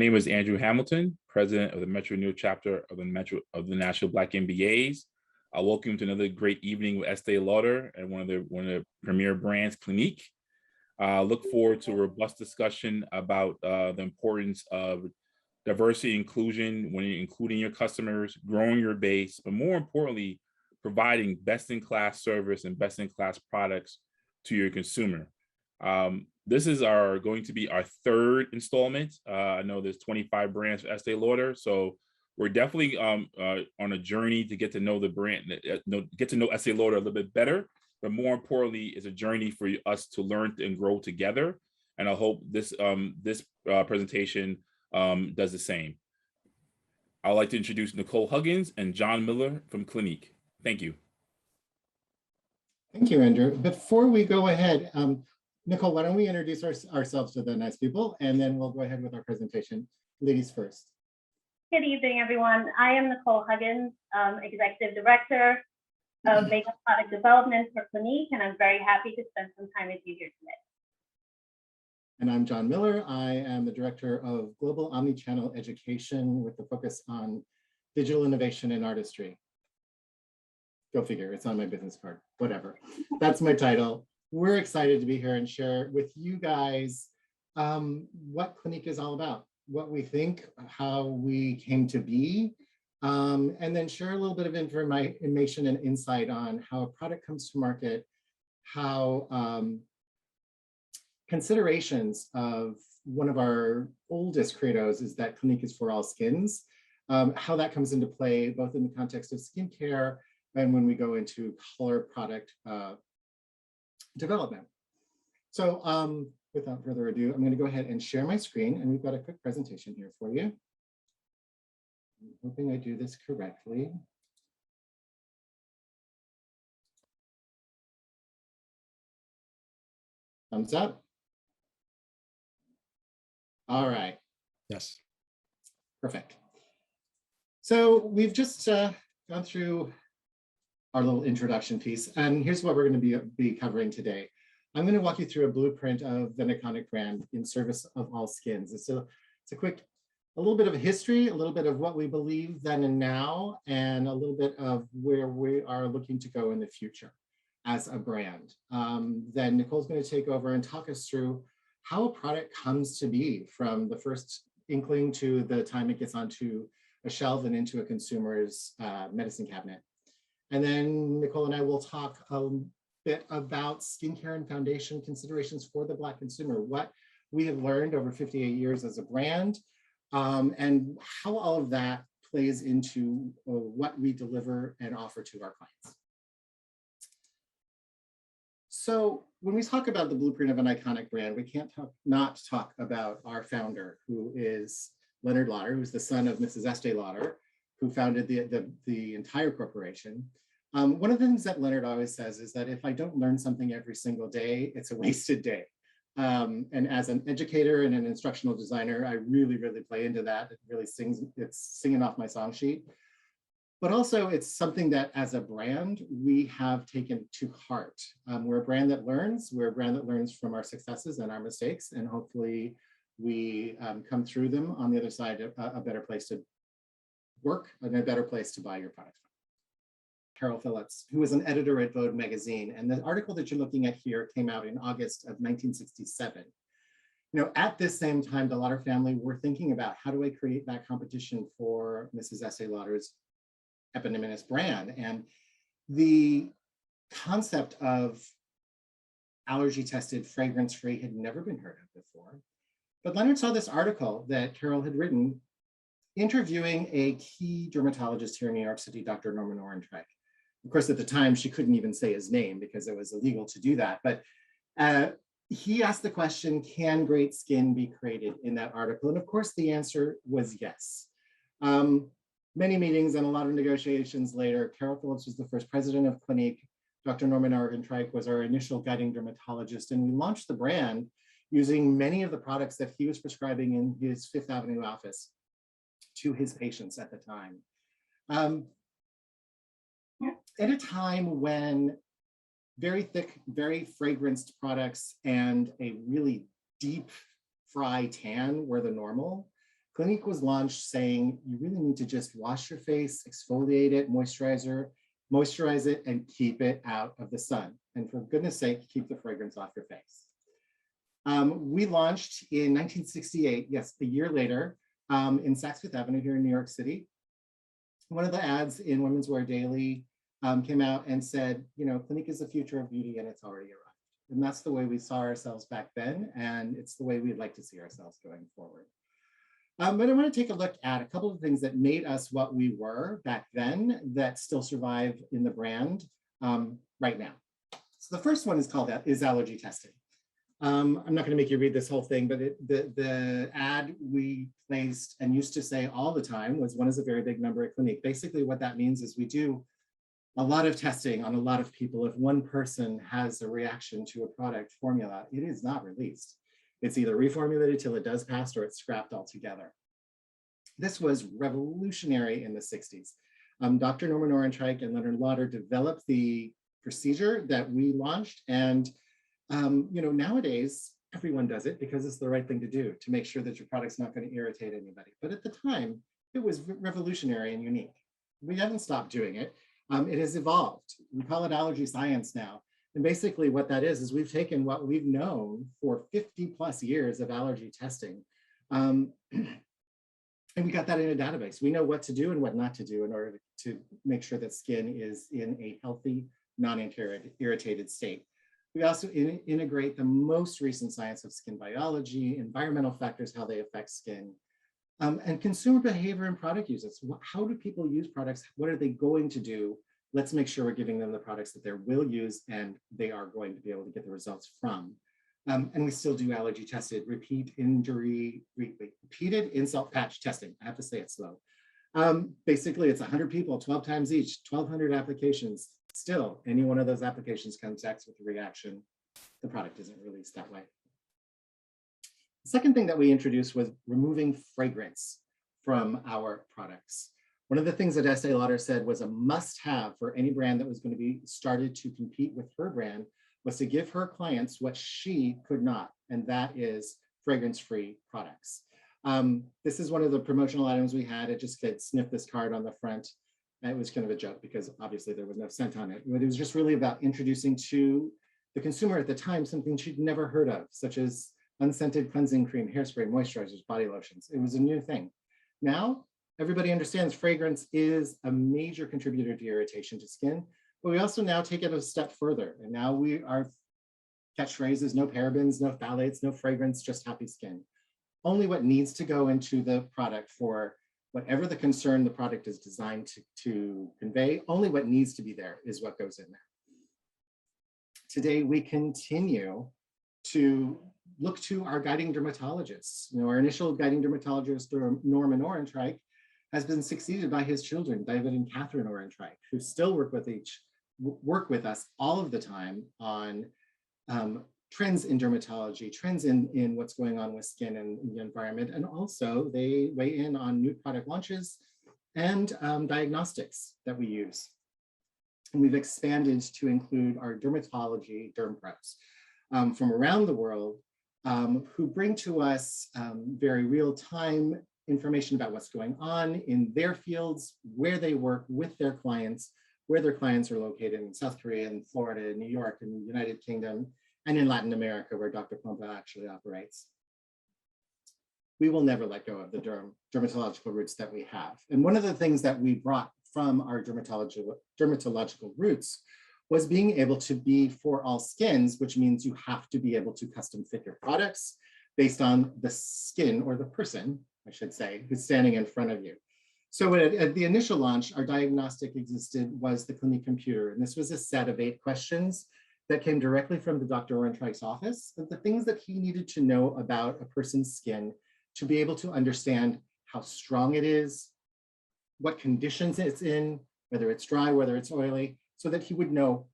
name is Andrew Hamilton, president of the Metro New York chapter of the National Black MBAs. Welcome to another great evening with Estee Lauder and one of the premier brands, Clinique. Look forward to a robust discussion about the importance of diversity and inclusion when you're including your customers, growing your base, but more importantly, providing best-in-class service and best-in-class products to your consumer. This is going to be our third installment. I know there's 25 brands for Estee Lauder, so we're definitely on a journey to get to know the brand, get to know Estee Lauder a little bit better. But more importantly, it's a journey for us to learn and grow together. And I hope this presentation does the same. I'd like to introduce Nicole Huggins and John Miller from Clinique. Thank you. Thank you, Andrew. Before we go ahead, Nicole, why don't we introduce ourselves to the nice people, and then we'll go ahead with our presentation. Ladies first. Good evening, everyone. I am Nicole Huggins, Executive Director of Makeup Product Development for Clinique, and I'm very happy to spend some time with you here today. And I'm John Miller. I am the Director of Global Omnichannel Education with the focus on digital innovation and artistry. Go figure, it's on my business card, whatever. That's my title. We're excited to be here and share with you guys what Clinique is all about, what we think, how we came to be, and then share a little bit of information and insight on how a product comes to market, how considerations of one of our oldest credos is that Clinique is for all skins, how that comes into play, both in the context of skincare and when we go into color product development. So without further ado, I'm going to go ahead and share my screen, and we've got a quick presentation here for you. I'm hoping I do this correctly. Thumbs up. All right. Yes. Perfect. So we've just gone through our little introduction piece, and here's what we're going to be covering today. I'm going to walk you through a blueprint of an iconic brand in service of all skins. It's a little bit of a history, a little bit of what we believe then and now, and a little bit of where we are looking to go in the future as a brand. Then Nicole's going to take over and talk us through how a product comes to be from the first inkling to the time it gets onto a shelf and into a consumer's medicine cabinet. And then Nicole and I will talk a bit about skincare and foundation considerations for the Black consumer, what we have learned over 58 years as a brand, and how all of that plays into what we deliver and offer to our clients. So when we talk about the blueprint of an iconic brand, we can't not talk about our founder, who is Leonard Lauder, who's the son of Mrs. Estee Lauder, who founded the entire corporation. One of the things that Leonard always says is that if I don't learn something every single day, it's a wasted day. And as an educator and an instructional designer, I really, really play into that. It really it's singing off my song sheet. But also it's something that as a brand, we have taken to heart. We're a brand that learns. We're a brand that learns from our successes and our mistakes. And hopefully we come through them on the other side, a better place to work and a better place to buy your products. Carol Phillips, who was an editor at Vogue magazine. And the article that you're looking at here came out in August of 1967. You know, at this same time, the Lauder family were thinking about how do I create that competition for Mrs. Estee Lauder's eponymous brand. And the concept of allergy tested, fragrance free had never been heard of before. But Leonard saw this article that Carol had written interviewing a key dermatologist here in New York City, Dr. Norman Orentraik. Of course, at the time, she couldn't even say his name because it was illegal to do that. But he asked the question, can great skin be created in that article? And of course, the answer was yes. Many meetings and a lot of negotiations later, Carol Phillips was the first president of Clinique. Dr. Norman Orentraik was our initial guiding dermatologist. And we launched the brand using many of the products that he was prescribing in his Fifth Avenue office to his patients at the time. At a time when very thick, very fragranced products and a really deep fry tan were the normal, Clinique was launched saying you really need to just wash your face, exfoliate it, moisturize it, and keep it out of the sun. And for goodness sake, keep the fragrance off your face. We launched in 1968, yes, a year later, in Saks Fifth Avenue here in New York City. One of the ads in Women's Wear Daily came out and said, you know, Clinique is the future of beauty and it's already arrived. And that's the way we saw ourselves back then. And it's the way we'd like to see ourselves going forward. But I want to take a look at a couple of things that made us what we were back then that still survive in the brand right now. So the first one is allergy testing. I'm not going to make you read this whole thing, but the ad we placed and used to say all the time was one is a very big number at Clinique. Basically what that means is we do a lot of testing on a lot of people. If one person has a reaction to a product formula, it is not released. It's either reformulated till it does pass or it's scrapped altogether. This was revolutionary in the 60s. Dr. Norman Orenreich and Leonard Lauder developed the procedure that we launched. And you know, nowadays, everyone does it because it's the right thing to do to make sure that your product's not going to irritate anybody. But at the time, it was revolutionary and unique. We haven't stopped doing it. It has evolved. We call it allergy science now. And basically what that is we've taken what we've known for 50 plus years of allergy testing. And we got that in a database. We know what to do and what not to do in order to make sure that skin is in a healthy, non-irritated state. We also integrate the most recent science of skin biology, environmental factors, how they affect skin, and consumer behavior and product uses. How do people use products? What are they going to do? Let's make sure we're giving them the products that they will use and they are going to be able to get the results from. And we still do allergy tested, repeated insult patch testing. I have to say it slow. Basically, it's 100 people, 12 times each, 1,200 applications. Still, any one of those applications comes back with a reaction. The product isn't released that way. The second thing that we introduced was removing fragrance from our products. One of the things that Estee Lauder said was a must-have for any brand that was going to be started to compete with her brand was to give her clients what she could not, and that is fragrance-free products. This is one of the promotional items we had. It just said, sniff this card on the front. And it was kind of a joke because obviously there was no scent on it. But it was just really about introducing to the consumer at the time something she'd never heard of, such as unscented cleansing cream, hairspray, moisturizers, body lotions. It was a new thing. Now, everybody understands fragrance is a major contributor to irritation to skin, but we also now take it a step further. And now our catchphrase is no parabens, no phthalates, no fragrance, just happy skin. Only what needs to go into the product for whatever the concern the product is designed to convey, only what needs to be there is what goes in there. Today, we continue to look to our guiding dermatologists. You know, our initial guiding dermatologist, Norman Orenreich, has been succeeded by his children, David and Catherine Orenreich, who still work with us all of the time on trends in dermatology, trends in what's going on with skin and the environment, and also they weigh in on new product launches and diagnostics that we use. And we've expanded to include our dermatology derm pros from around the world who bring to us very real-time information about what's going on in their fields, where they work with their clients, where their clients are located in South Korea and Florida, and New York, and the United Kingdom, and in Latin America, where Dr. Pompa actually operates. We will never let go of the dermatological roots that we have. And one of the things that we brought from our dermatological roots was being able to be for all skins, which means you have to be able to custom fit your products based on the skin, or the person, I should say, who's standing in front of you. So at the initial launch, our diagnostic was the Clinique computer. And this was a set of 8 questions that came directly from the Dr. Orenreich's office, of the things that he needed to know about a person's skin to be able to understand how strong it is, what conditions it's in, whether it's dry, whether it's oily, so that he would know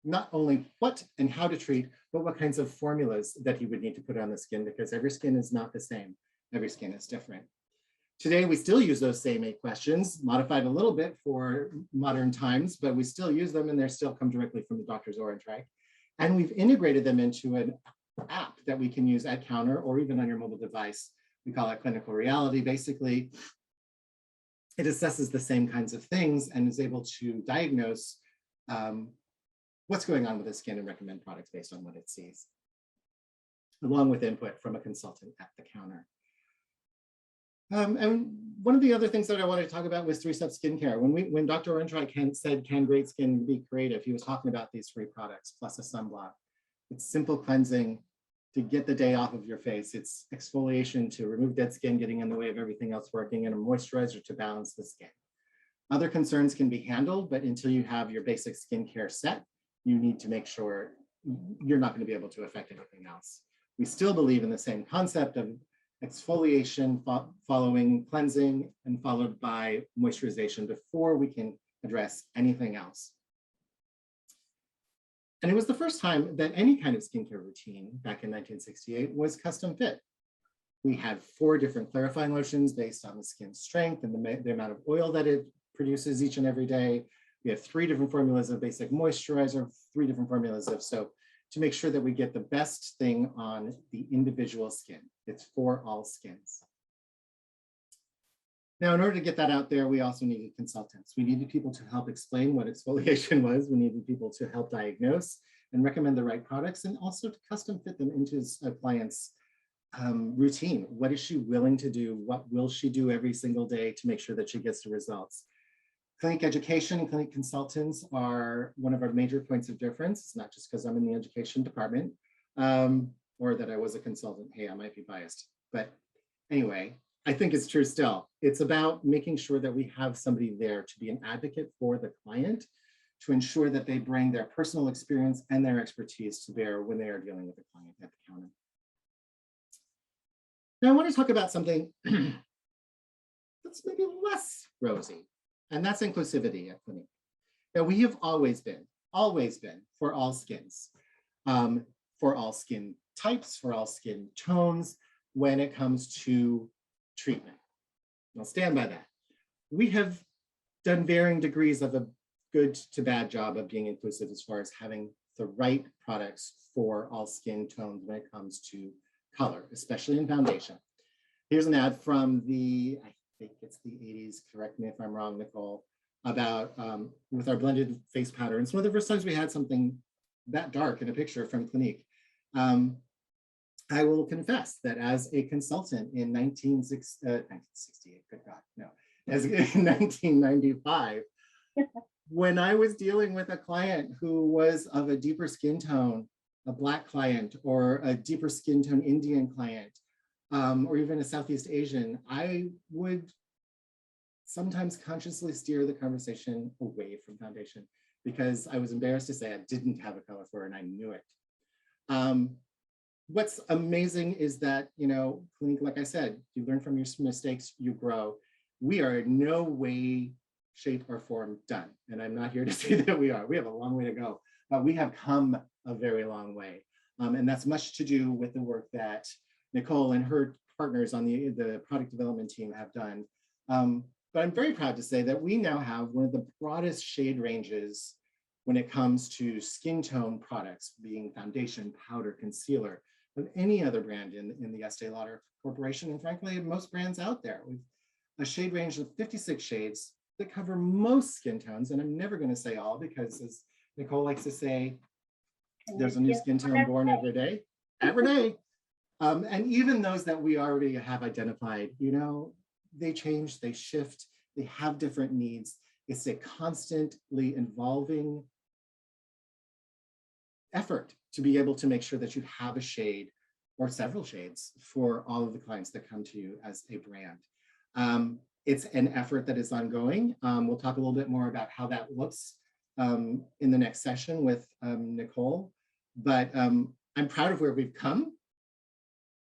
not only what and how to treat, but what kinds of formulas that he would need to put on the skin, because every skin is not the same. Every skin is different. Today, we still use those same 8 questions, modified a little bit for modern times, but we still use them and they still come directly from the Dr. Orenreich. And we've integrated them into an app that we can use at counter or even on your mobile device, We call it clinical reality. Basically, it assesses the same kinds of things and is able to diagnose what's going on with the skin and recommend products based on what it sees, along with input from a consultant at the counter. And one of the other things that I wanted to talk about was three-step skincare. When Dr. Orentreich said, can great skin be creative? He was talking about these 3 products plus a sunblock. It's simple cleansing to get the day off of your face. It's exfoliation to remove dead skin getting in the way of everything else working, and a moisturizer to balance the skin. Other concerns can be handled, but until you have your basic skincare set, you need to make sure you're not going to be able to affect anything else. We still believe in the same concept of exfoliation following cleansing and followed by moisturization before we can address anything else. And it was the first time that any kind of skincare routine back in 1968 was custom fit. We had 4 different clarifying lotions based on the skin's strength and the amount of oil that it produces each and every day. We have 3 different formulas of basic moisturizer, 3 different formulas of soap to make sure that we get the best thing on the individual skin. It's for all skins. Now, in order to get that out there, we also needed consultants. We needed people to help explain what exfoliation was. We needed people to help diagnose and recommend the right products, and also to custom fit them into a client's routine. What is she willing to do? What will she do every single day to make sure that she gets the results? Clinique education and Clinique consultants are one of our major points of difference. It's not just because I'm in the education department or that I was a consultant. Hey, I might be biased, but anyway, I think it's true still. It's about making sure that we have somebody there to be an advocate for the client, to ensure that they bring their personal experience and their expertise to bear when they are dealing with a client at the counter. Now, I want to talk about something that's maybe less rosy, and that's inclusivity at Clinique. Now, we have always been for all skins, for all skin types, for all skin tones, when it comes to treatment. I'll stand by that. We have done varying degrees of a good to bad job of being inclusive as far as having the right products for all skin tones when it comes to color, especially in foundation. Here's an ad from I think it's the 80s, correct me if I'm wrong, Nicole, about with our blended face powder. And it's one of the first times we had something that dark in a picture from Clinique. I will confess that as a consultant in 1968, good God, no, as in 1995, when I was dealing with a client who was of a deeper skin tone, a Black client, or a deeper skin tone Indian client, or even a Southeast Asian, I would sometimes consciously steer the conversation away from foundation because I was embarrassed to say I didn't have a color for her and I knew it. What's amazing is that, Clinique, like I said, you learn from your mistakes, you grow. We are in no way, shape, or form done. And I'm not here to say that we are. We have a long way to go, but we have come a very long way. And that's much to do with the work that Nicole and her partners on the product development team have done. But I'm very proud to say that we now have one of the broadest shade ranges when it comes to skin tone products, being foundation, powder, concealer, of any other brand in the Estee Lauder Corporation, and frankly, most brands out there. We've a shade range of 56 shades that cover most skin tones, and I'm never going to say all because, as Nicole likes to say, there's a new skin tone born every day. And even those that we already have identified, they change, they shift, they have different needs. It's a constantly evolving effort to be able to make sure that you have a shade or several shades for all of the clients that come to you as a brand. It's an effort that is ongoing. We'll talk a little bit more about how that looks in the next session with Nicole, but I'm proud of where we've come,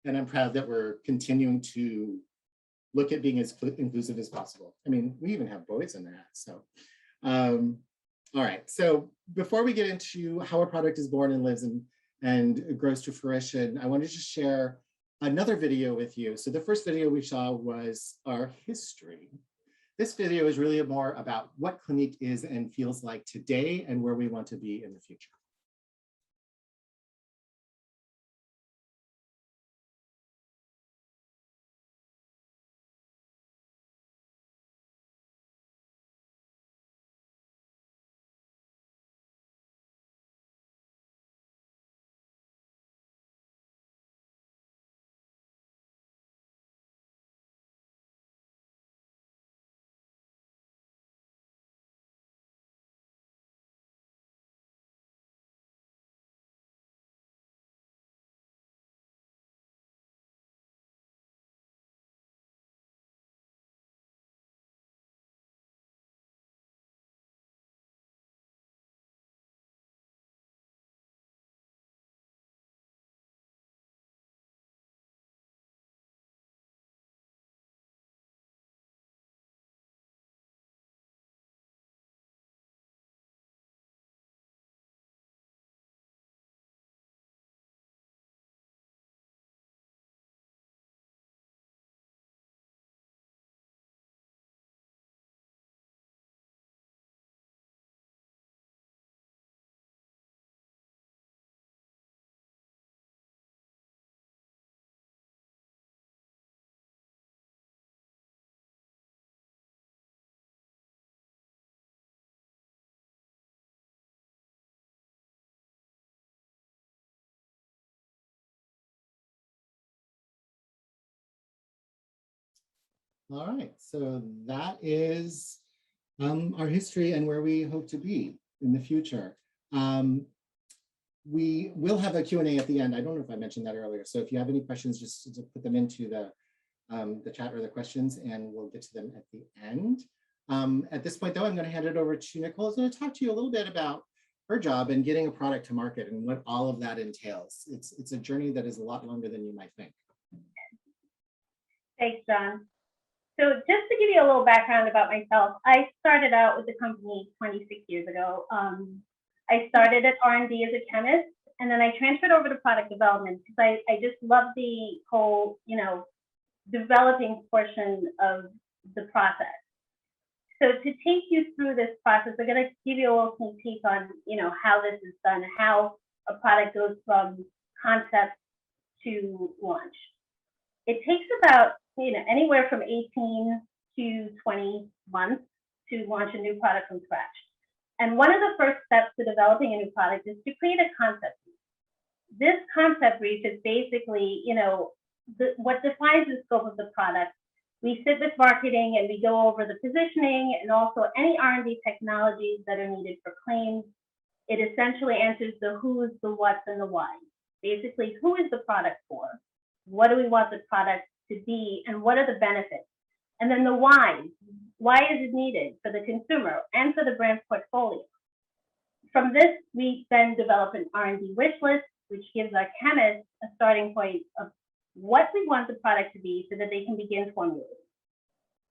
and I'm proud that we're continuing to look at being as inclusive as possible. I mean, we even have boys in that, so. All right, so before we get into how a product is born and lives and grows to fruition, I wanted to share another video with you. So the first video we saw was our history. This video is really more about what Clinique is and feels like today and where we want to be in the future. All right, so that is our history and where we hope to be in the future. We will have a Q&A at the end. I don't know if I mentioned that earlier. So if you have any questions, just put them into the chat or the questions, and we'll get to them at the end. At this point, though, I'm going to hand it over to Nicole, who's going to talk to you a little bit about her job and getting a product to market and what all of that entails. It's a journey that is a lot longer than you might think. Thanks, John. So just to give you a little background about myself, I started out with the company 26 years ago. I started at R&D as a chemist, and then I transferred over to product development because I just love the whole, developing portion of the process. So to take you through this process, I'm going to give you a little sneak peek on, how this is done, how a product goes from concept to launch. It takes about, anywhere from 18 to 20 months to launch a new product from scratch. And one of the first steps to developing a new product is to create a concept brief. This concept brief is basically, what defines the scope of the product. We sit with marketing and we go over the positioning and also any R&D technologies that are needed for claims. It essentially answers the who's, the what's, and the why. Basically, who is the product for? What do we want the product to be, and what are the benefits? And then the why. Why is it needed for the consumer and for the brand portfolio? From this, we then develop an R&D wish list, which gives our chemists a starting point of what we want the product to be so that they can begin formulating.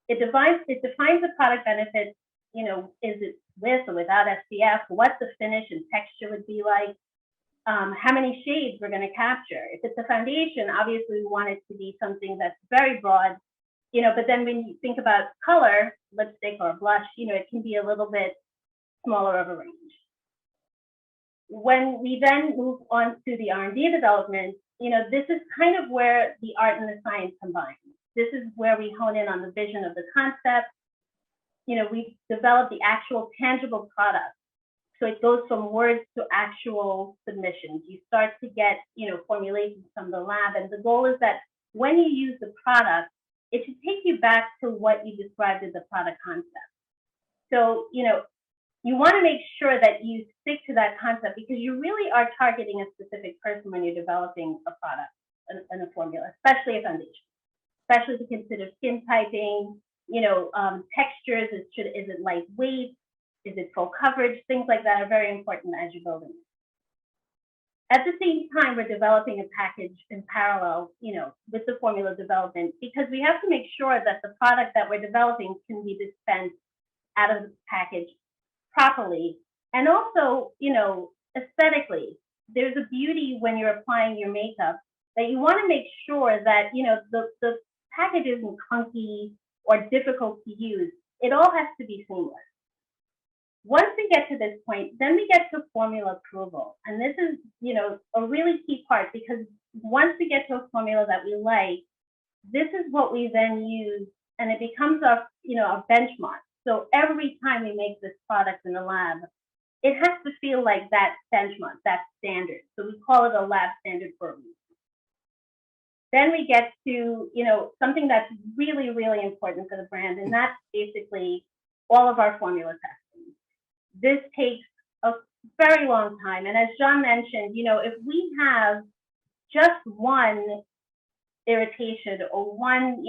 It defines the product benefits, is it with or without SPF, what the finish and texture would be like, how many shades we're going to capture. If it's a foundation, obviously we want it to be something that's very broad, but then when you think about color, lipstick or blush, it can be a little bit smaller of a range. When we then move on to the R&D development, this is kind of where the art and the science combine. This is where we hone in on the vision of the concept. We've developed the actual tangible product. So it goes from words to actual submissions. You start to get, formulations from the lab. And the goal is that when you use the product, it should take you back to what you described as the product concept. So, you want to make sure that you stick to that concept because you really are targeting a specific person when you're developing a product and a formula, especially a foundation, especially to consider skin typing, textures. Is it lightweight? Is it full coverage? Things like that are very important as you're building it. At the same time, we're developing a package in parallel, with the formula development because we have to make sure that the product that we're developing can be dispensed out of the package properly. And also, aesthetically, there's a beauty when you're applying your makeup that you want to make sure that, the package isn't clunky or difficult to use. It all has to be seamless. Once we get to this point, then we get to formula approval. And this is, a really key part because once we get to a formula that we like, this is what we then use and it becomes our, our benchmark. So every time we make this product in the lab, it has to feel like that benchmark, that standard. So we call it a lab standard for a reason. Then we get to, something that's really, really important for the brand, and that's basically all of our formula testing. This takes a very long time. And as John mentioned, if we have just one irritation or one,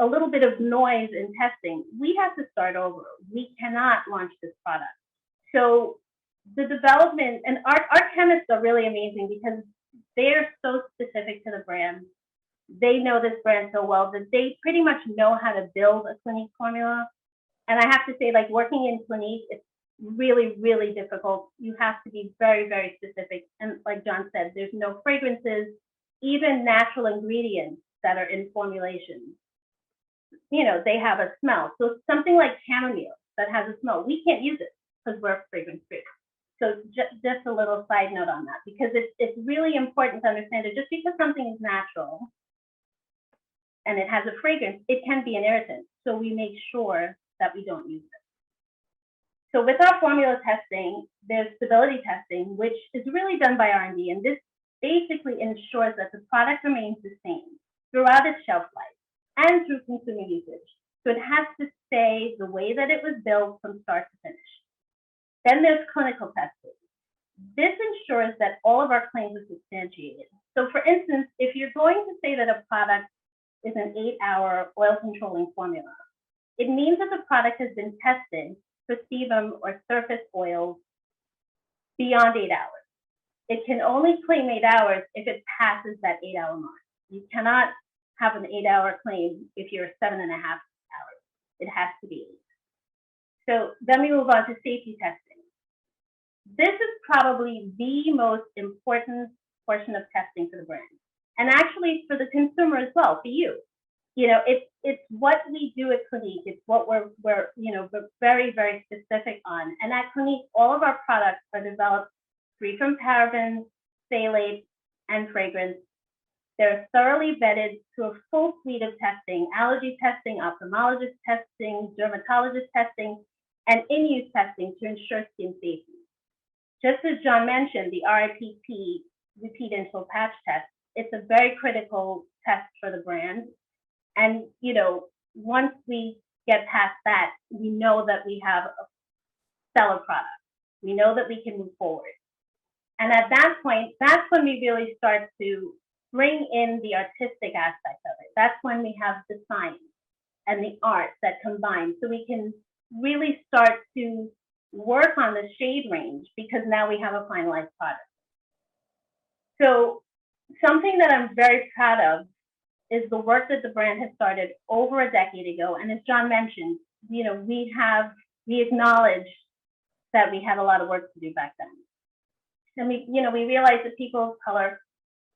a little bit of noise in testing, we have to start over. We cannot launch this product. So the development, and our chemists are really amazing because they're so specific to the brand. They know this brand so well that they pretty much know how to build a Clinique formula. And I have to say, like working in Clinique, it's really, really difficult. You have to be very, very specific. And like John said, there's no fragrances, even natural ingredients that are in formulations. They have a smell. So something like chamomile that has a smell, we can't use it because we're fragrance free. So just a little side note on that, because it's really important to understand that just because something is natural and it has a fragrance, it can be an irritant. So we make sure that we don't use it. So with our formula testing, there's stability testing, which is really done by R&D. And this basically ensures that the product remains the same throughout its shelf life. and through consumer usage. So it has to stay the way that it was built from start to finish. Then there's clinical testing. This ensures that all of our claims are substantiated. So for instance, if you're going to say that a product is an 8-hour oil controlling formula, it means that the product has been tested for sebum or surface oils beyond 8 hours. It can only claim 8 hours if it passes that 8-hour mark. You cannot have an 8-hour claim if you're 7.5 hours. It has to be 8. So then we move on to safety testing. This is probably the most important portion of testing for the brand, and actually for the consumer as well, for you. It's what we do at Clinique. It's what we're very, very specific on. And at Clinique, all of our products are developed free from parabens, phthalates, and fragrance. They're thoroughly vetted through a full suite of testing: allergy testing, ophthalmologist testing, dermatologist testing, and in-use testing to ensure skin safety. Just as John mentioned, the RIPP, repeat interval patch test, it's a very critical test for the brand. And, once we get past that, we know that we have a stellar product. We know that we can move forward. And at that point, that's when we really start to bring in the artistic aspect of it. That's when we have the science and the art that combine. So we can really start to work on the shade range because now we have a finalized product. So something that I'm very proud of is the work that the brand has started over a decade ago. And as John mentioned, we acknowledge that we had a lot of work to do back then. And we realized that people of color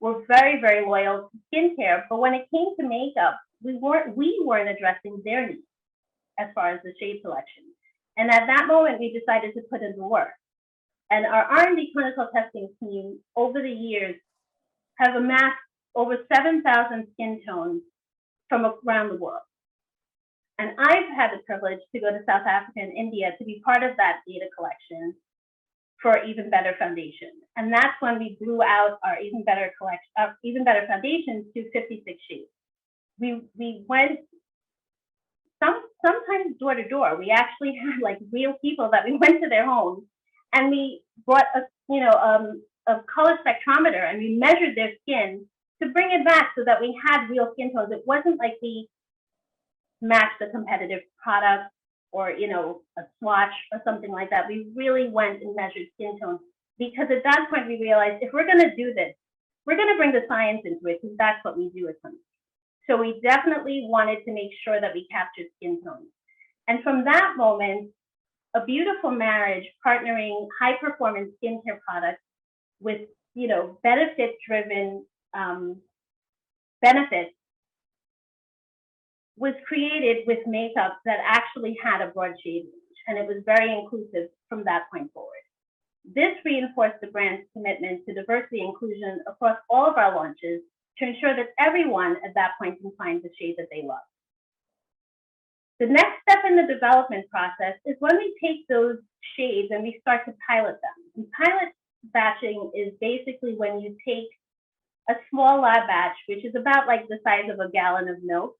were very, very loyal to skincare, but when it came to makeup, we weren't addressing their needs as far as the shade selection. And at that moment, we decided to put in the work. And our R&D clinical testing team over the years have amassed over 7,000 skin tones from around the world. And I've had the privilege to go to South Africa and India to be part of that data collection for Even Better Foundation. And that's when we blew out our Even Better Foundation to 56 shades. We went sometimes door to door. We actually had like real people that we went to their homes, and we brought a color spectrometer and we measured their skin to bring it back so that we had real skin tones. It wasn't like we matched a competitive product or a swatch or something like that. We really went and measured skin tones because at that point we realized if we're going to do this, we're going to bring the science into it because that's what we do at Clinique. So we definitely wanted to make sure that we captured skin tones. And from that moment, a beautiful marriage partnering high performance skincare products with benefit driven benefits was created with makeup that actually had a broad shade range, and it was very inclusive from that point forward. This reinforced the brand's commitment to diversity and inclusion across all of our launches to ensure that everyone at that point can find the shade that they love. The next step in the development process is when we take those shades and we start to pilot them. And pilot batching is basically when you take a small lab batch, which is about like the size of a gallon of milk,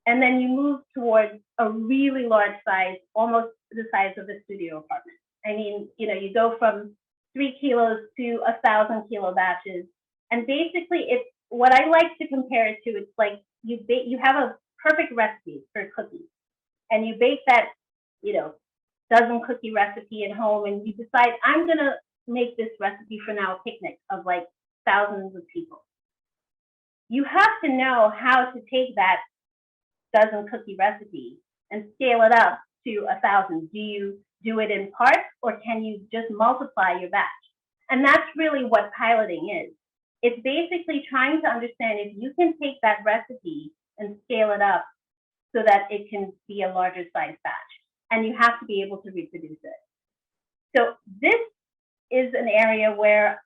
and then you move towards a really large size, almost the size of a studio apartment. I mean, you go from 3 kilos to 1,000 kilo batches. And basically it's what I like to compare it to. It's like you have a perfect recipe for cookies and you bake that, dozen cookie recipe at home and you decide I'm going to make this recipe for now a picnic of like thousands of people. You have to know how to take that dozen cookie recipe and scale it up to 1,000. Do you do it in parts or can you just multiply your batch? And that's really what piloting is. It's basically trying to understand if you can take that recipe and scale it up so that it can be a larger size batch. And you have to be able to reproduce it. So this is an area where,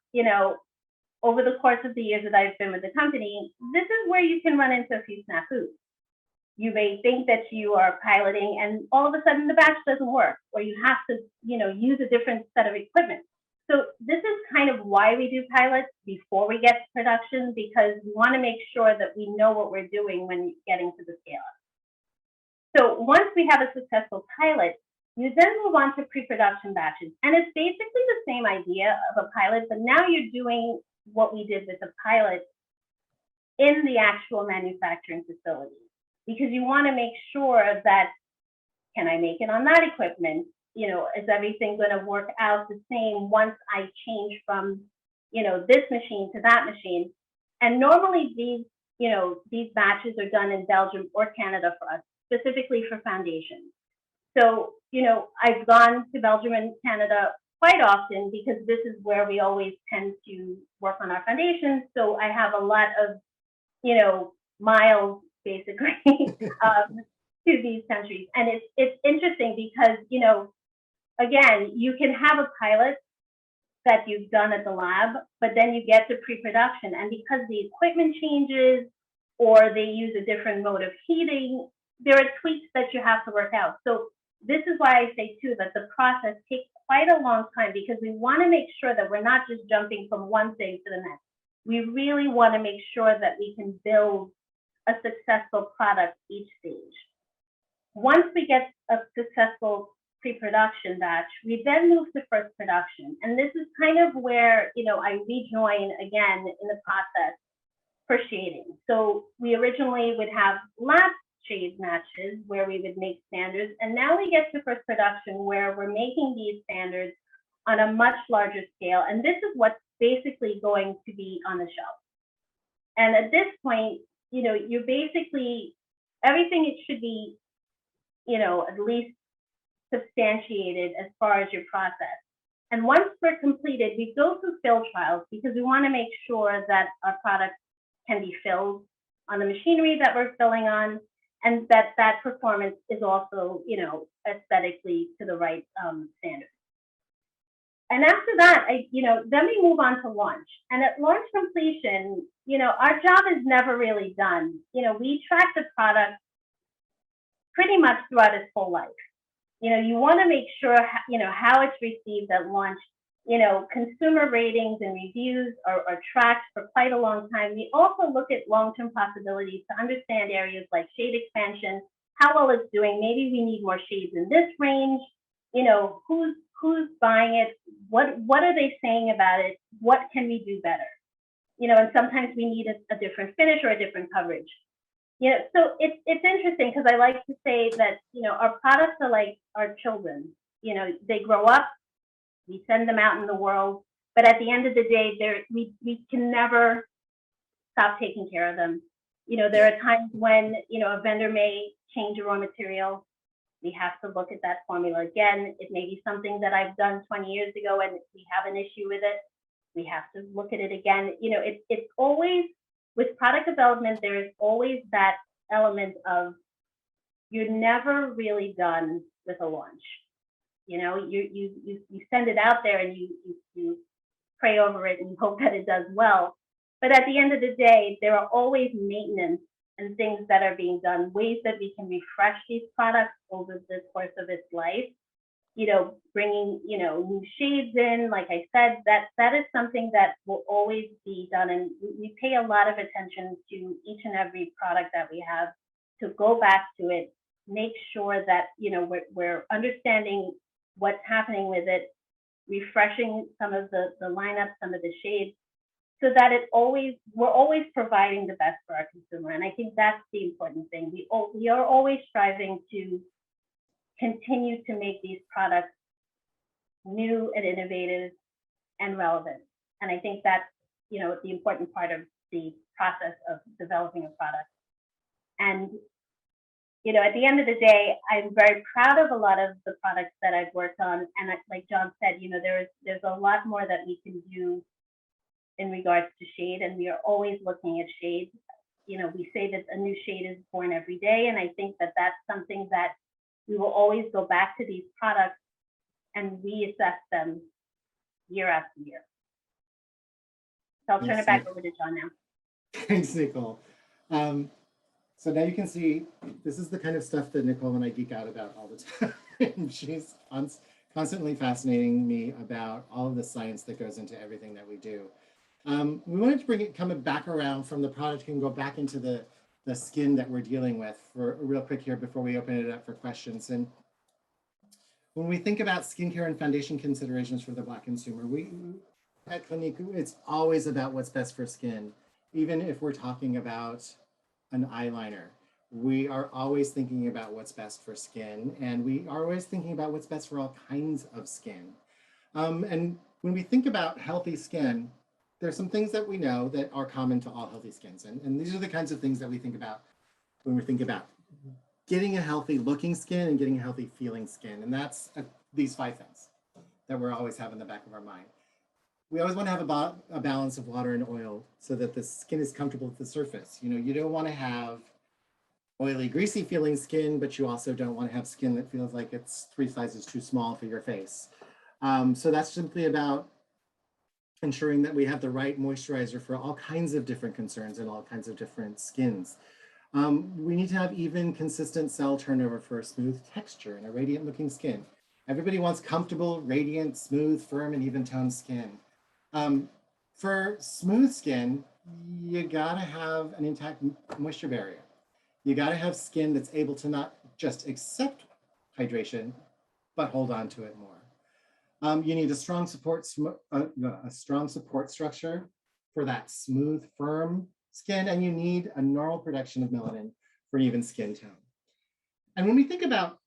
over the course of the years that I've been with the company, this is where you can run into a few snafus. You may think that you are piloting and all of a sudden the batch doesn't work, or you have to, use a different set of equipment. So this is kind of why we do pilots before we get to production, because we want to make sure that we know what we're doing when getting to the scale up. So once we have a successful pilot, you then move on to pre-production batches. And it's basically the same idea of a pilot, but now you're doing what we did with the pilot in the actual manufacturing facility, because you want to make sure that, can I make it on that equipment? You know, is everything going to work out the same once I change from, you know, this machine to that machine? And normally these, you know, these batches are done in Belgium or Canada for us, specifically for foundations. So, you know, I've gone to Belgium and Canada quite often because this is where we always tend to work on our foundations. So I have a lot of, you know, miles basically to these countries. And it's interesting because, you know, again, you can have a pilot that you've done at the lab, but then you get to pre-production. And because the equipment changes or they use a different mode of heating, there are tweaks that you have to work out. So this is why I say too that the process takes quite a long time, because we want to make sure that we're not just jumping from one thing to the next. We really want to make sure that we can build a successful product each stage. Once we get a successful pre-production batch, we then move to first production. And this is kind of where, you know, I rejoin again in the process for shading. So we originally would have lab shade matches where we would make standards. And now we get to first production where we're making these standards on a much larger scale. And this is what's basically going to be on the shelf. And at this point, you know, you're basically, everything it should be, you know, at least substantiated as far as your process. And once we're completed, we go through fill trials because we want to make sure that our product can be filled on the machinery that we're filling on, and that that performance is also, you know, aesthetically to the right standard. And after that, you know, then we move on to launch. And at launch completion, you know, our job is never really done. You know, we track the product pretty much throughout its whole life. You know, you want to make sure, you know, how it's received at launch. You know, consumer ratings and reviews are tracked for quite a long time. We also look at long-term possibilities to understand areas like shade expansion, how well it's doing. Maybe we need more shades in this range. You know, who's buying it? What are they saying about it? What can we do better? You know, and sometimes we need a different finish or a different coverage. You know, so it's interesting because I like to say that, you know, our products are like our children. You know, they grow up, we send them out in the world, but at the end of the day, we can never stop taking care of them. You know, there are times when, you know, a vendor may change a raw material. We have to look at that formula again. It may be something that I've done 20 years ago and we have an issue with it. We have to look at it again. You know, it's always, with product development, there is always that element of you're never really done with a launch. You know, you send it out there and you pray over it and hope that it does well. But at the end of the day, there are always maintenance and things that are being done, ways that we can refresh these products over the course of its life. You know, bringing, you know, new shades in, like I said, that is something that will always be done. And we pay a lot of attention to each and every product that we have, to go back to it, make sure that, you know, we're understanding what's happening with it, refreshing some of the lineup, some of the shades, so that we're always providing the best for our consumer. And I think that's the important thing. We are always striving to continue to make these products new and innovative and relevant. And I think that's, you know, the important part of the process of developing a product. And, you know, at the end of the day, I'm very proud of a lot of the products that I've worked on. And like John said, you know, there's a lot more that we can do in regards to shade, and we are always looking at shade. You know, we say that a new shade is born every day, and I think that that's something that we will always go back to these products and reassess them year after year. So I'll turn it back over to John now. Thanks, Nicole. So now you can see, this is the kind of stuff that Nicole and I geek out about all the time. She's constantly fascinating me about all of the science that goes into everything that we do. We wanted to bring it coming back around from the product and go back into the skin that we're dealing with for real quick here before we open it up for questions. And when we think about skincare and foundation considerations for the Black consumer, we at Clinique, it's always about what's best for skin. Even if we're talking about an eyeliner, we are always thinking about what's best for skin, and we are always thinking about what's best for all kinds of skin. And when we think about healthy skin, there's some things that we know that are common to all healthy skins. And these are the kinds of things that we think about when we think about getting a healthy looking skin and getting a healthy feeling skin. And that's these 5 things that we're always have in the back of our mind. We always want to have a balance of water and oil so that the skin is comfortable at the surface. You know, you don't want to have oily, greasy feeling skin, but you also don't want to have skin that feels like it's 3 sizes too small for your face. So that's simply about ensuring that we have the right moisturizer for all kinds of different concerns and all kinds of different skins. We need to have even consistent cell turnover for a smooth texture and a radiant looking skin. Everybody wants comfortable, radiant, smooth, firm, and even toned skin. For smooth skin, you gotta have an intact moisture barrier. You gotta have skin that's able to not just accept hydration, but hold on to it more. You need a strong support structure for that smooth, firm skin, and you need a normal production of melanin for an even skin tone. And when we think about,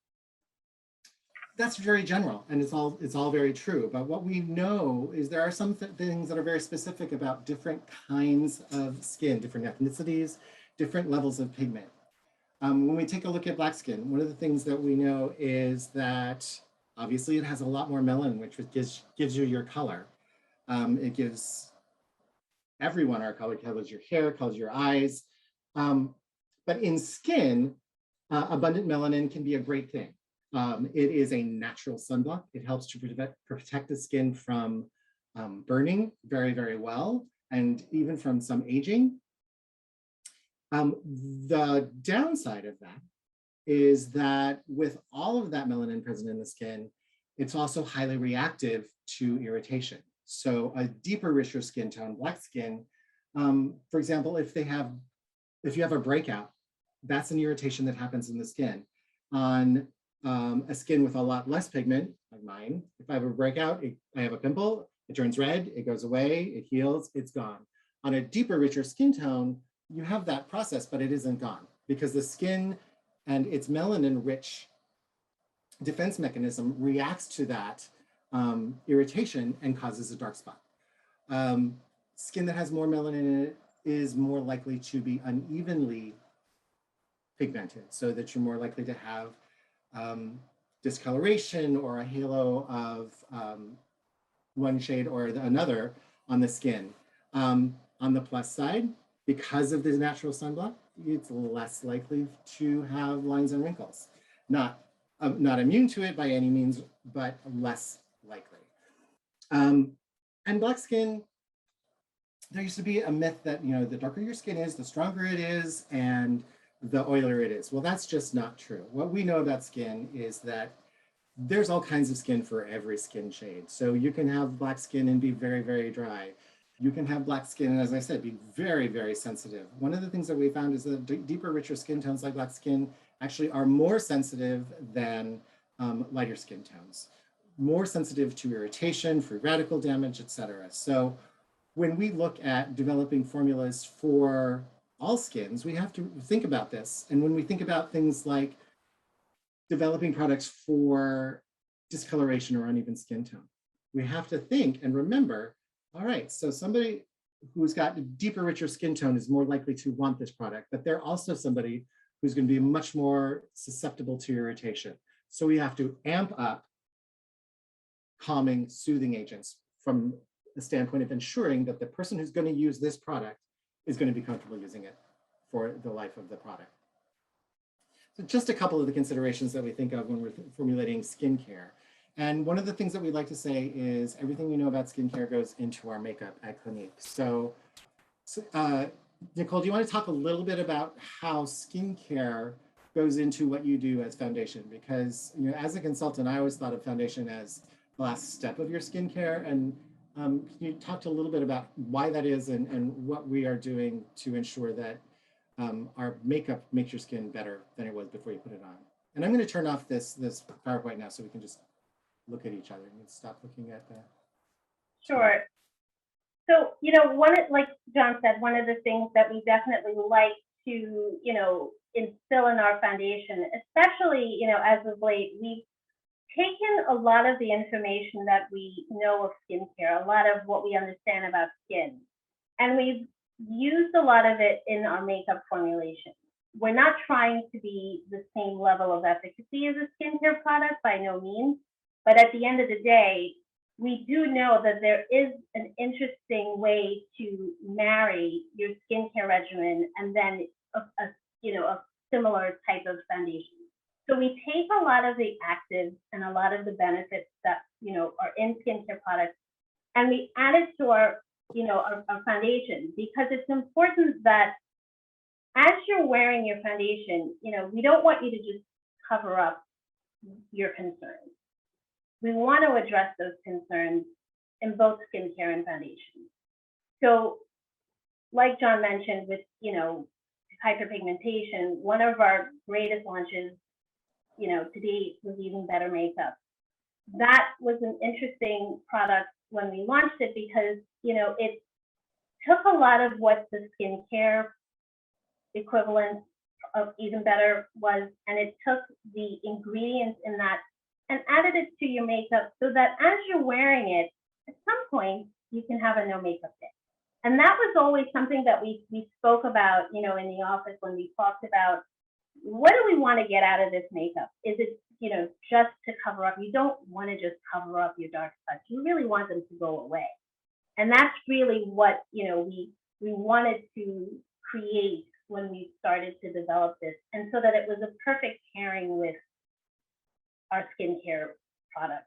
that's very general, and it's all very true. But what we know is there are some things that are very specific about different kinds of skin, different ethnicities, different levels of pigment. When we take a look at Black skin, one of the things that we know is that obviously it has a lot more melanin, which gives you your color. It gives everyone our color, colors your hair, colors your eyes. But in skin, abundant melanin can be a great thing. It is a natural sunblock. It helps to protect the skin from burning very, very well, and even from some aging. The downside of that is that with all of that melanin present in the skin, it's also highly reactive to irritation. So a deeper, richer skin tone, Black skin, for example, if you have a breakout, that's an irritation that happens in the skin. On a skin with a lot less pigment, like mine, if I have a breakout, I have a pimple, it turns red, it goes away, it heals, it's gone. On a deeper, richer skin tone, you have that process, but it isn't gone because the skin and its melanin-rich defense mechanism reacts to that irritation and causes a dark spot. Skin that has more melanin in it is more likely to be unevenly pigmented, so that you're more likely to have discoloration or a halo of one shade or another on the skin. On the plus side, because of this natural sunblock, it's less likely to have lines and wrinkles. Not immune to it by any means, but less likely. And Black skin, there used to be a myth that, you know, the darker your skin is, the stronger it is, and the oilier it is. Well, that's just not true. What we know about skin is that there's all kinds of skin for every skin shade. So you can have Black skin and be very, very dry. You can have Black skin and, as I said, be very, very sensitive. One of the things that we found is that deeper, richer skin tones like Black skin actually are more sensitive than lighter skin tones, more sensitive to irritation, free radical damage, et cetera. So when we look at developing formulas for all skins, we have to think about this. And when we think about things like developing products for discoloration or uneven skin tone, we have to think and remember, all right, so somebody who's got a deeper, richer skin tone is more likely to want this product, but they're also somebody who's going to be much more susceptible to irritation. So we have to amp up calming, soothing agents from the standpoint of ensuring that the person who's going to use this product is going to be comfortable using it for the life of the product. So just a couple of the considerations that we think of when we're formulating skincare. And one of the things that we like to say is everything we know about skincare goes into our makeup at Clinique. So Nicole, do you want to talk a little bit about how skincare goes into what you do as foundation, because as a consultant, I always thought of foundation as the last step of your skincare. And can you talk a little bit about why that is and what we are doing to ensure that our makeup makes your skin better than it was before you put it on? And I'm going to turn off this PowerPoint now so we can just look at each other and stop looking at the. Sure. So, like John said, one of the things that we definitely like to, instill in our foundation, especially, as of late, we've taken a lot of the information that we know of skincare, a lot of what we understand about skin, and we've used a lot of it in our makeup formulation. We're not trying to be the same level of efficacy as a skincare product, by no means, but at the end of the day, we do know that there is an interesting way to marry your skincare regimen and then a similar type of foundation. So we take a lot of the actives and a lot of the benefits that are in skincare products, and we add it to our foundation, because it's important that as you're wearing your foundation, we don't want you to just cover up your concerns. We want to address those concerns in both skincare and foundation. So, like John mentioned, with hyperpigmentation, one of our greatest launches, to date was Even Better Makeup. That was an interesting product when we launched it, because it took a lot of what the skincare equivalent of Even Better was, and it took the ingredients in that and added it to your makeup, so that as you're wearing it, at some point you can have a no makeup day. And that was always something that we spoke about, in the office when we talked about, what do we want to get out of this makeup? Is it, just to cover up? You don't want to just cover up your dark spots. You really want them to go away. And that's really what, we wanted to create when we started to develop this. And so that it was a perfect pairing with our skincare products.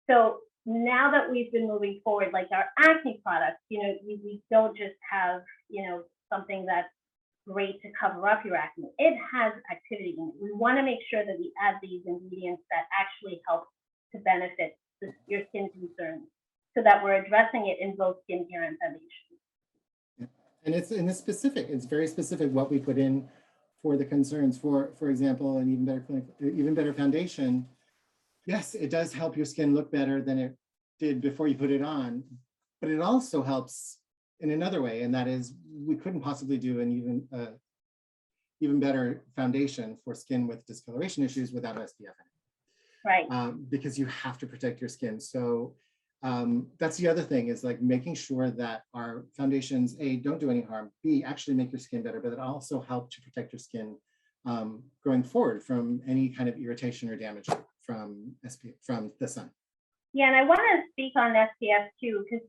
So now that we've been moving forward, like our acne products, we don't just have, something that's great to cover up your acne. It has activity in it. We want to make sure that we add these ingredients that actually help to benefit your skin concerns, so that we're addressing it in both skincare and foundation. And it's specific. It's very specific what we put in for the concerns. For example, an Even Better foundation, yes, it does help your skin look better than it did before you put it on, but it also helps in another way, and that is we couldn't possibly do an even better foundation for skin with discoloration issues without SPF in it. Right. Because you have to protect your skin. So that's the other thing, is like making sure that our foundations, A, don't do any harm, B, actually make your skin better, but it also help to protect your skin going forward from any kind of irritation or damage from the sun. Yeah, and I want to speak on SPF too, because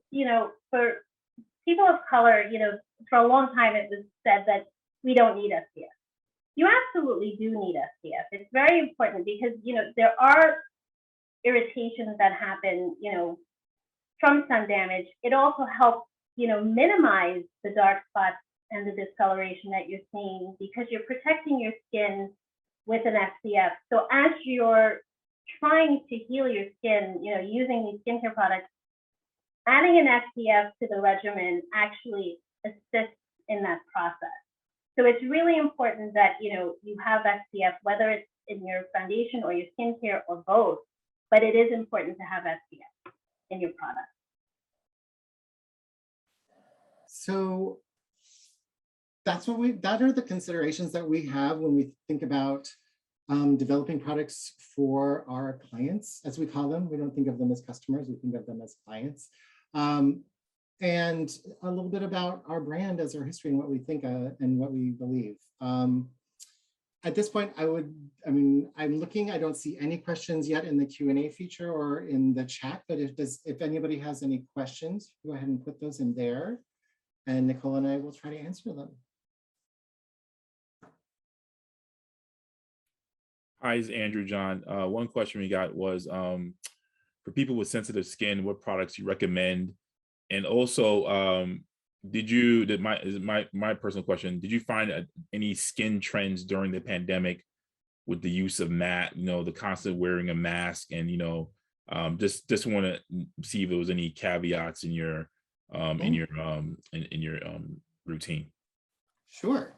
for people of color, for a long time it was said that we don't need SPF. You absolutely do need SPF. It's very important, because there are irritations that happen, from sun damage. It also helps, minimize the dark spots and the discoloration that you're seeing, because you're protecting your skin with an SPF. So as you're trying to heal your skin, using these skincare products, adding an SPF to the regimen actually assists in that process. So it's really important that you have SPF, whether it's in your foundation or your skincare or both, but it is important to have SPF in your product. So that are the considerations that we have when we think about developing products for our clients, as we call them. We don't think of them as customers, we think of them as clients. And a little bit about our brand as our history and what we think and what we believe. At this point, I'm looking, I don't see any questions yet in the Q&A feature or in the chat, but if anybody has any questions, go ahead and put those in there, and Nicole and I will try to answer them. Hi, it's Andrew, John. One question we got was, for people with sensitive skin, what products you recommend? And also, my personal question, did you find any skin trends during the pandemic with the use of the constant wearing a mask, and just want to see if there was any caveats in your routine? Sure.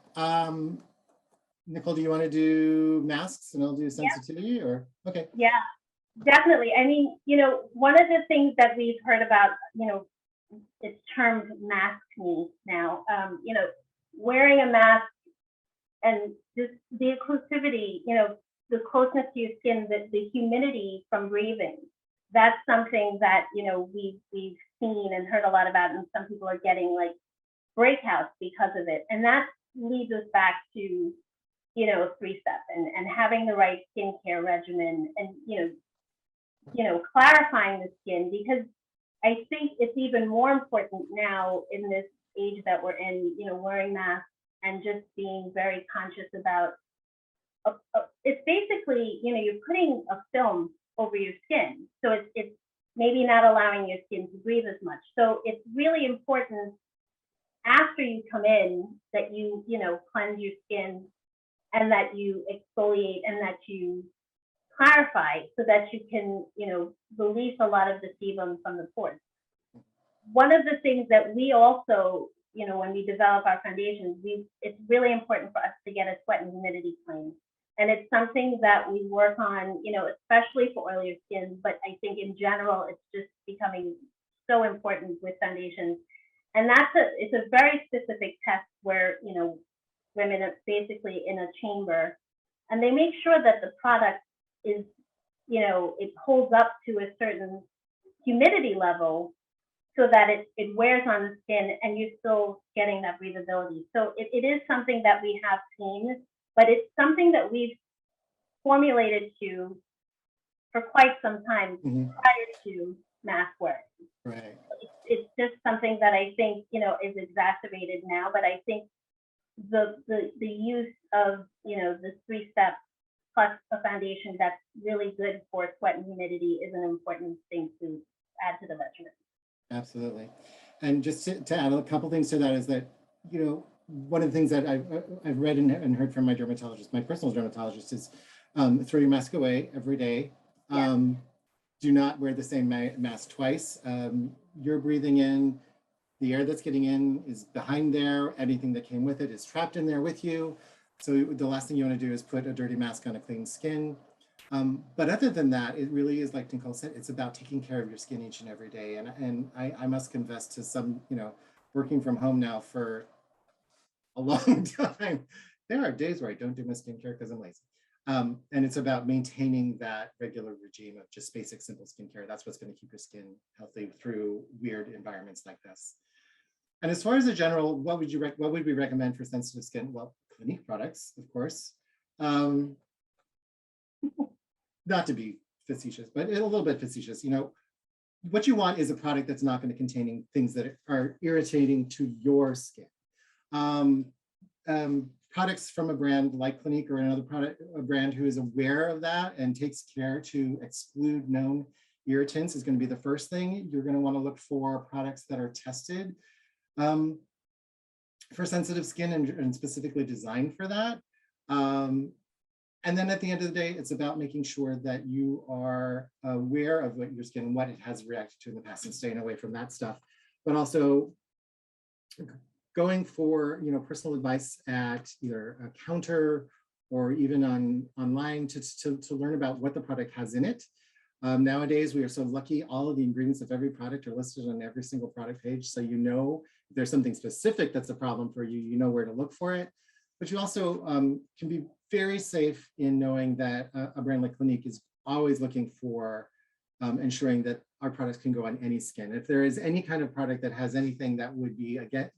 Nicole, do you want to do masks and I'll do sensitivity, or okay? Yeah, definitely. I mean, one of the things that we've heard about, it's termed maskne now. Wearing a mask and just the inclusivity, the closeness to your skin, the humidity from breathing. That's something that we've seen and heard a lot about, and some people are getting like breakouts because of it. And that leads us back to 3-step and having the right skincare regimen, and clarifying the skin, because I think it's even more important now in this age that we're in, wearing masks and just being very conscious about it's basically, you're putting a film over your skin, so it's maybe not allowing your skin to breathe as much. So it's really important after you come in that you cleanse your skin, and that you exfoliate, and that you clarify, so that you can release a lot of the sebum from the pores. One of the things that we also, when we develop our foundations, it's really important for us to get a sweat and humidity claim. And it's something that we work on, especially for oilier skin, but I think in general, it's just becoming so important with foundations. And it's a very specific test where, women are basically in a chamber, and they make sure that the product is, it holds up to a certain humidity level, so that it wears on the skin and you're still getting that breathability. So it is something that we have seen, but it's something that we've formulated for quite some time prior to mask wearing. Right. It's just something that I think, is exacerbated now, but I think the use of, the 3-step plus a foundation that's really good for sweat and humidity is an important thing to add to the regimen. Absolutely. And just to add a couple things to that is that, one of the things that I've read and heard from my dermatologist, my personal dermatologist, is throw your mask away every day. Yeah. Do not wear the same mask twice. You're breathing in, the air that's getting in is behind there. Anything that came with it is trapped in there with you. So the last thing you want to do is put a dirty mask on a clean skin. But other than that, it really is, like Nicole said, it's about taking care of your skin each and every day. And I must confess to some, working from home now for a long time, there are days where I don't do my skincare because I'm lazy. And it's about maintaining that regular regime of just basic, simple skincare. That's what's going to keep your skin healthy through weird environments like this. And as far as the general, what would we recommend for sensitive skin? Well, Clinique products, of course. Not to be facetious, but a little bit facetious. What you want is a product that's not going to contain things that are irritating to your skin. Products from a brand like Clinique or another a brand who is aware of that and takes care to exclude known irritants is going to be the first thing. You're going to want to look for products that are tested for sensitive skin and specifically designed for that. And then at the end of the day, it's about making sure that you are aware of what your skin, what it has reacted to in the past, and staying away from that stuff. But also going for personal advice at either a counter or even online to learn about what the product has in it. Nowadays, we are so lucky, all of the ingredients of every product are listed on every single product page. So if there's something specific that's a problem for you, you know where to look for it. But you also can be very safe in knowing that a brand like Clinique is always looking for ensuring that our products can go on any skin. If there is any kind of product that has anything that would be, again,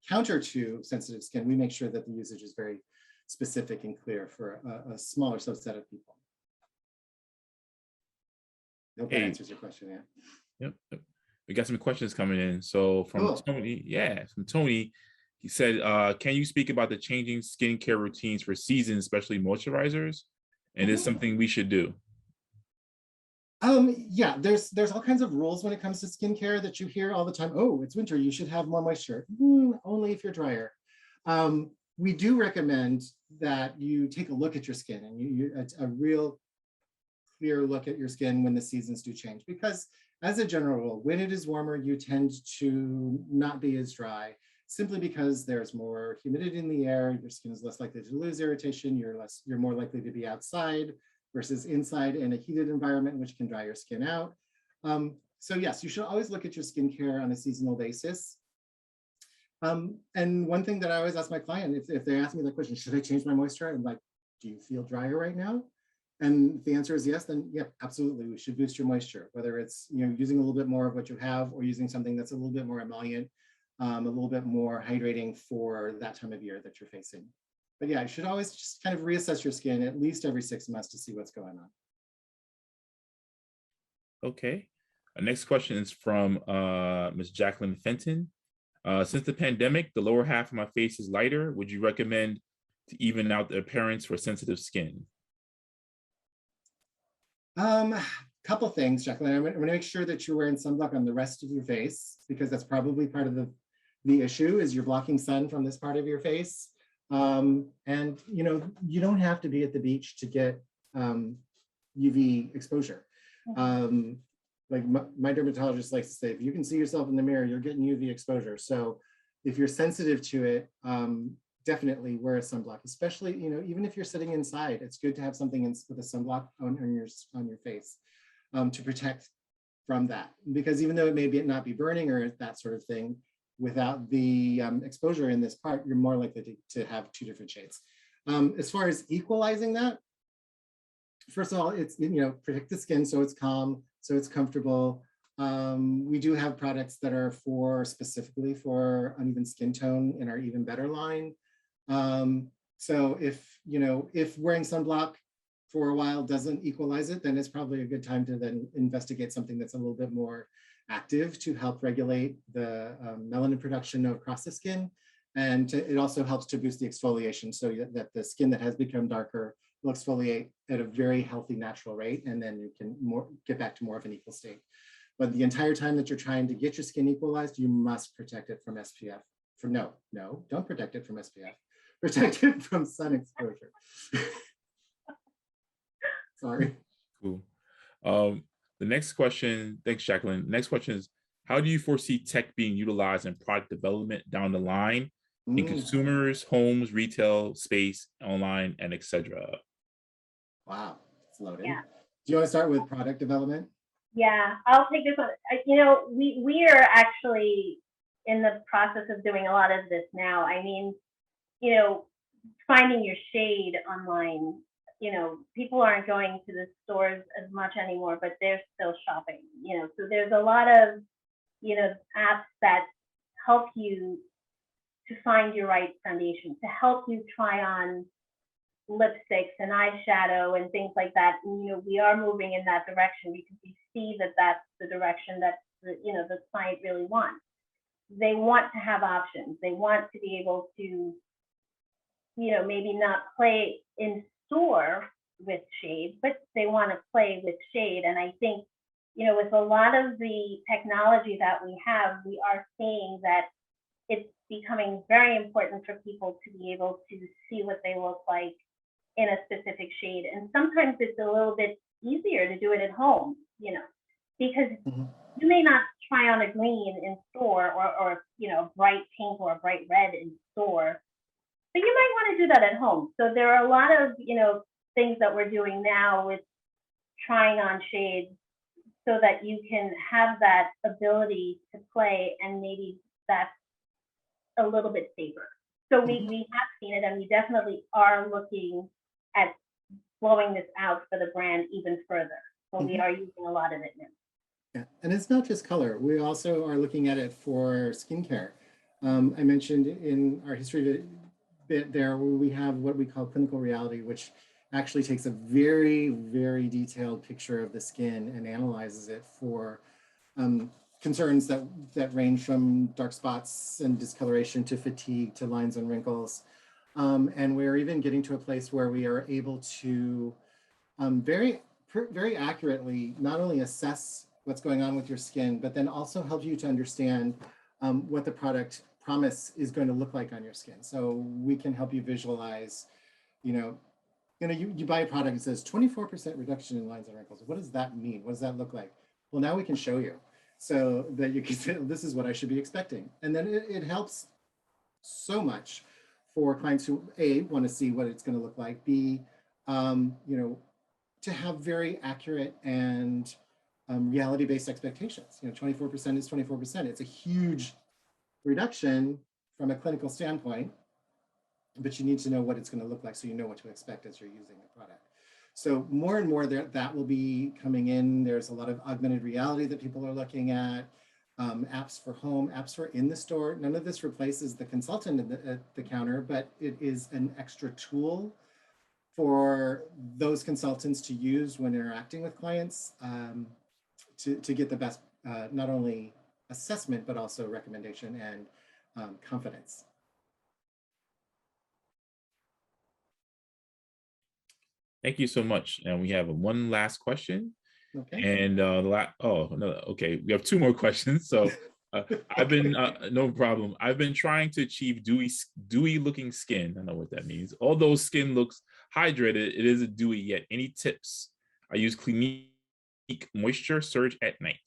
counter to sensitive skin, we make sure that the usage is very specific and clear for a smaller subset of people. I hope that answers your question. Yeah. Yep. We got some questions coming in. So from Tony, he said, can you speak about the changing skincare routines for seasons, especially moisturizers? And is something we should do? Yeah, there's all kinds of rules when it comes to skincare that you hear all the time. Oh, it's winter, you should have more moisture. Only if you're drier. We do recommend that you take a look at your skin and a real clear look at your skin when the seasons do change, because as a general rule, when it is warmer, you tend to not be as dry, simply because there's more humidity in the air, your skin is less likely to lose irritation, you're more likely to be outside versus inside in a heated environment, which can dry your skin out. So yes, you should always look at your skincare on a seasonal basis. And one thing that I always ask my client, if they ask me the question, should I change my moisture? I'm like, do you feel drier right now? And if the answer is yes, then yeah, absolutely, we should boost your moisture, whether it's using a little bit more of what you have or using something that's a little bit more emollient, a little bit more hydrating for that time of year that you're facing. But yeah, you should always just kind of reassess your skin at least every 6 months to see what's going on. Okay. Our next question is from Ms. Jacqueline Fenton. Since the pandemic, the lower half of my face is lighter. Would you recommend to even out the appearance for sensitive skin? Couple things, Jacqueline. I'm gonna make sure that you're wearing sunblock on the rest of your face, because that's probably part of the issue is you're blocking sun from this part of your face. And you don't have to be at the beach to get UV exposure. Like my dermatologist likes to say, if you can see yourself in the mirror, you're getting UV exposure. So if you're sensitive to it, definitely wear a sunblock, especially, even if you're sitting inside, it's good to have something with a sunblock on your face to protect from that. Because even though it may not be burning or that sort of thing, without the exposure in this part, you're more likely to have 2 different shades. As far as equalizing that, first of all, it's, protect the skin so it's calm, so it's comfortable. We do have products that are specifically for uneven skin tone in our Even Better line. So if wearing sunblock for a while doesn't equalize it, then it's probably a good time to then investigate something that's a little bit more active to help regulate the melanin production across the skin. And it also helps to boost the exfoliation so that the skin that has become darker will exfoliate at a very healthy, natural rate, and then you can get back to more of an equal state. But the entire time that you're trying to get your skin equalized, you must protect it from SPF. No, don't protect it from SPF. Protect it from sun exposure. Sorry. Cool. The next question, thanks, Jacqueline. Next question is, how do you foresee tech being utilized in product development down the line in consumers, homes, retail, space, online, and etc.? Wow, it's loaded. Yeah. Do you want to start with product development? Yeah, I'll take this one. We are actually in the process of doing a lot of this now. I mean, finding your shade online, people aren't going to the stores as much anymore, but they're still shopping, so there's a lot of, apps that help you to find your right foundation, to help you try on lipsticks and eyeshadow and things like that. And, we are moving in that direction because we see that that's the direction that the client really wants. They want to have options. They want to be able to, maybe not play in store with shade, but they want to play with shade. And I think, with a lot of the technology that we have, we are seeing that it's becoming very important for people to be able to see what they look like in a specific shade. And sometimes it's a little bit easier to do it at home, because you may not try on a green in store or bright pink or a bright red in store, but you might want to do that at home. So there are a lot of, things that we're doing now with trying on shades so that you can have that ability to play, and maybe that's a little bit safer. So we have seen it, and we definitely are looking at blowing this out for the brand even further. So we are using a lot of it now. Yeah, and it's not just color. We also are looking at it for skincare. I mentioned in our history bit there, where we have what we call clinical reality, which actually takes a very, very detailed picture of the skin and analyzes it for concerns that range from dark spots and discoloration to fatigue to lines and wrinkles. And we're even getting to a place where we are able to very very accurately not only assess what's going on with your skin, but then also help you to understand what the product promise is going to look like on your skin. So we can help you visualize, you buy a product that says 24% reduction in lines and wrinkles. What does that mean? What does that look like? Well, now we can show you so that you can say, this is what I should be expecting. And then it helps so much for clients who, A, want to see what it's going to look like, B, to have very accurate and reality-based expectations. 24% is 24%. It's a huge reduction from a clinical standpoint, but you need to know what it's going to look like so you know what to expect as you're using the product. So more and more that will be coming in. There's a lot of augmented reality that people are looking at, apps for home, apps for in the store. None of this replaces the consultant at the counter, but it is an extra tool for those consultants to use when interacting with clients to get the best, not only assessment, but also recommendation and confidence. Thank you so much. And we have one last question. Okay. And okay, we have two more questions. So I've been no problem. I've been trying to achieve dewy looking skin. I don't know what that means. Although skin looks hydrated, it isn't dewy yet. Any tips? I use Clinique Moisture Surge at night.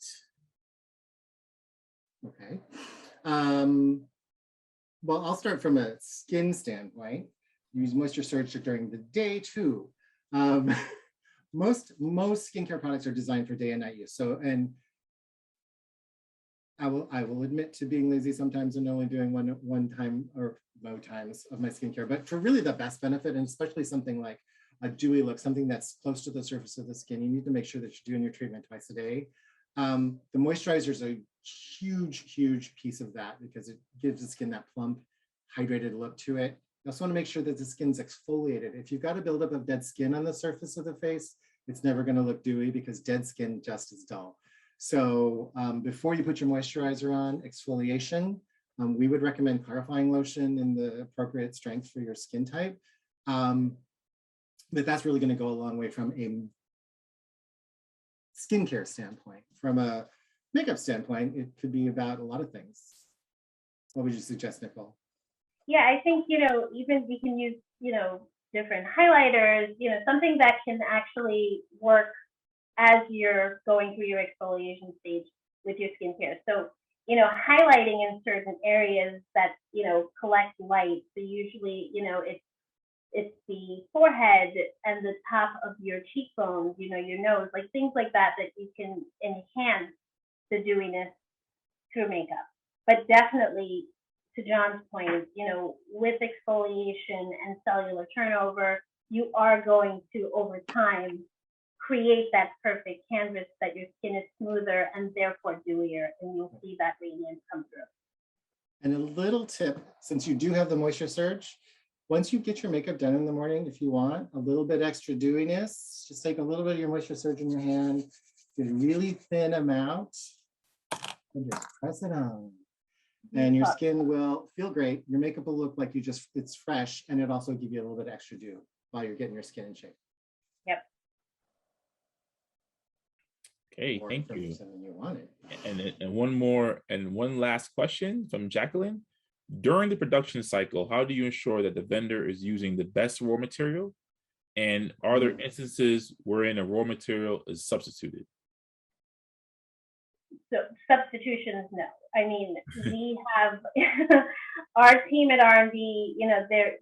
Okay. Well, I'll start from a skin standpoint. Use Moisture Surge during the day too. Most skincare products are designed for day and night use. So, and I will admit to being lazy sometimes and only doing one time or no times of my skincare, but for really the best benefit, and especially something like a dewy look, something that's close to the surface of the skin, you need to make sure that you're doing your treatment twice a day. The moisturizer is a huge piece of that because it gives the skin that plump, hydrated look to it. You also want to make sure that the skin's exfoliated. If you've got a buildup of dead skin on the surface of the face, it's never going to look dewy because dead skin just is dull. So before you put your moisturizer on, exfoliation, we would recommend clarifying lotion in the appropriate strength for your skin type. But that's really going to go a long way from a skincare standpoint. From a makeup standpoint, it could be about a lot of things. What would you suggest, Nicole? Yeah, I think, even we can use, different highlighters, something that can actually work as you're going through your exfoliation stage with your skincare. So, highlighting in certain areas that, collect light. So usually, it's the forehead and the top of your cheekbones, your nose, like things like that you can enhance the dewiness through makeup. But definitely, to John's point, with exfoliation and cellular turnover, you are going to, over time, create that perfect canvas that your skin is smoother and therefore dewier, and you'll see that radiance come through. And a little tip, since you do have the Moisture Surge, once you get your makeup done in the morning, if you want a little bit extra dewiness, just take a little bit of your Moisture Surge in your hand, get a really thin amount, and just press it on. And your skin will feel great. Your makeup will look like it's fresh, and it also give you a little bit extra dew while you're getting your skin in shape. Yep. Okay, thank you. You wanted. And one last question from Jacqueline. During the production cycle, how do you ensure that the vendor is using the best raw material? And are there instances wherein a raw material is substituted? So substitutions, no. I mean, we have our team at R&D,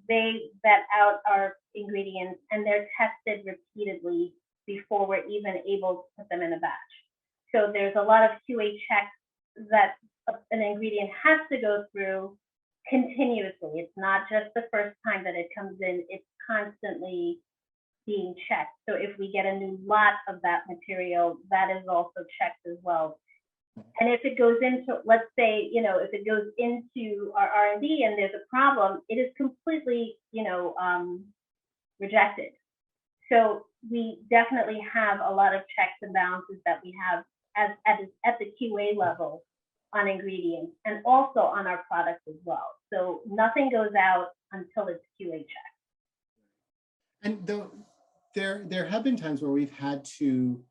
they vet out our ingredients and they're tested repeatedly before we're even able to put them in a batch. So there's a lot of QA checks that an ingredient has to go through continuously. It's not just the first time that it comes in, it's constantly being checked. So if we get a new lot of that material, that is also checked as well. And if it goes into, let's say, if it goes into our R&D and there's a problem, it is completely, rejected. So we definitely have a lot of checks and balances that we have at the QA level on ingredients and also on our products as well. So nothing goes out until it's QA checked. And there have been times where we've had to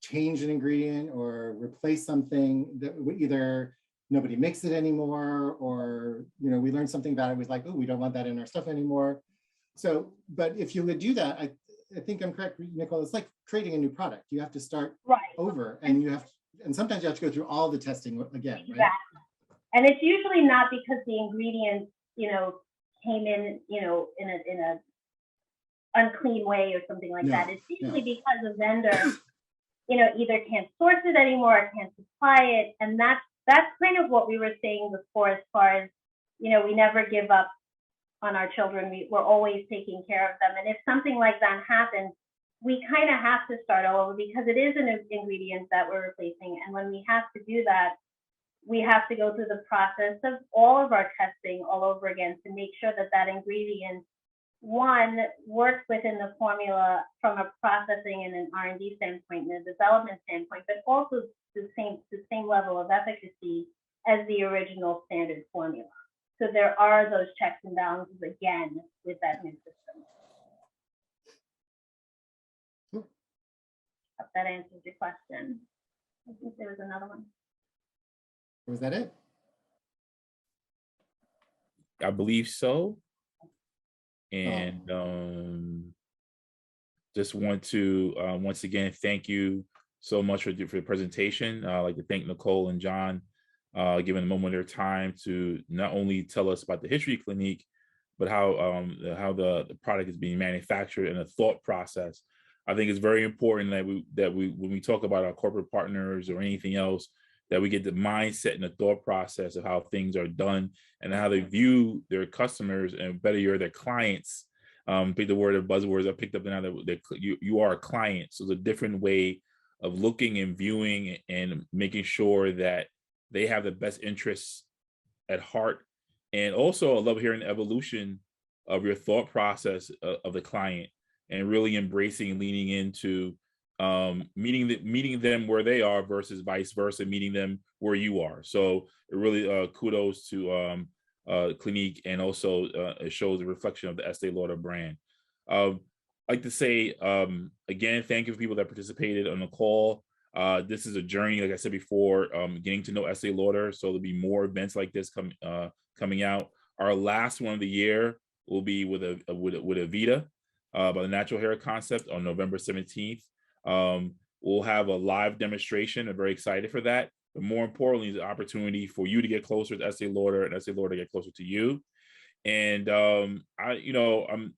change an ingredient or replace something that either nobody makes it anymore, or we learned something about it, was like, oh, we don't want that in our stuff anymore. So, but if you would do that, I think I'm correct, Nicole, it's like creating a new product. You have to start over, and and sometimes you have to go through all the testing again, right? Exactly. And it's usually not because the ingredients, came in, in a unclean way or something like that. It's usually because the vendor, either can't source it anymore or can't supply it. And that's kind of what we were saying before, as far as, we never give up on our children. We're always taking care of them. And if something like that happens, we kind of have to start all over, because it is an ingredient that we're replacing. And when we have to do that, we have to go through the process of all of our testing all over again to make sure that that ingredient, one, works within the formula from a processing and an R&D standpoint and a development standpoint, but also the same level of efficacy as the original standard formula. So there are those checks and balances again with that new system. Hope that answers your question. I think there was another one. Was that it? I believe so. And just want to once again thank you so much for the presentation. I'd like to thank Nicole and John, giving a moment of their time to not only tell us about the history of Clinique, but how the product is being manufactured and the thought process. I think it's very important that we when we talk about our corporate partners or anything else, that we get the mindset and the thought process of how things are done and how they view their customers, and better yet, their clients. Pick the word of buzzwords I picked up now, that you are a client. So it's a different way of looking and viewing and making sure that they have the best interests at heart. And also I love hearing the evolution of your thought process of the client, and really embracing and leaning into meeting them where they are versus vice versa, meeting them where you are. So it really kudos to Clinique, and also it shows a reflection of the Estee Lauder brand. I'd like to say again, thank you for people that participated on the call. This is a journey, like I said before, getting to know Estee Lauder. So there'll be more events like this coming out. Our last one of the year will be with Avita by the Natural Hair Concept on November 17th. We'll have a live demonstration. I'm very excited for that. But more importantly, the opportunity for you to get closer to Estee Lauder, and Estee Lauder to get closer to you. And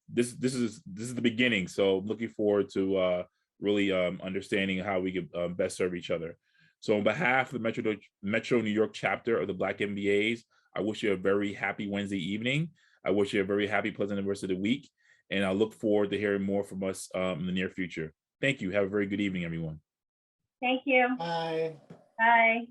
this is the beginning. So I'm looking forward to really understanding how we can best serve each other. So on behalf of the Metro New York chapter of the Black MBAs, I wish you a very happy Wednesday evening. I wish you a very happy, pleasant rest of the week. And I look forward to hearing more from us in the near future. Thank you. Have a very good evening, everyone. Thank you. Bye. Bye.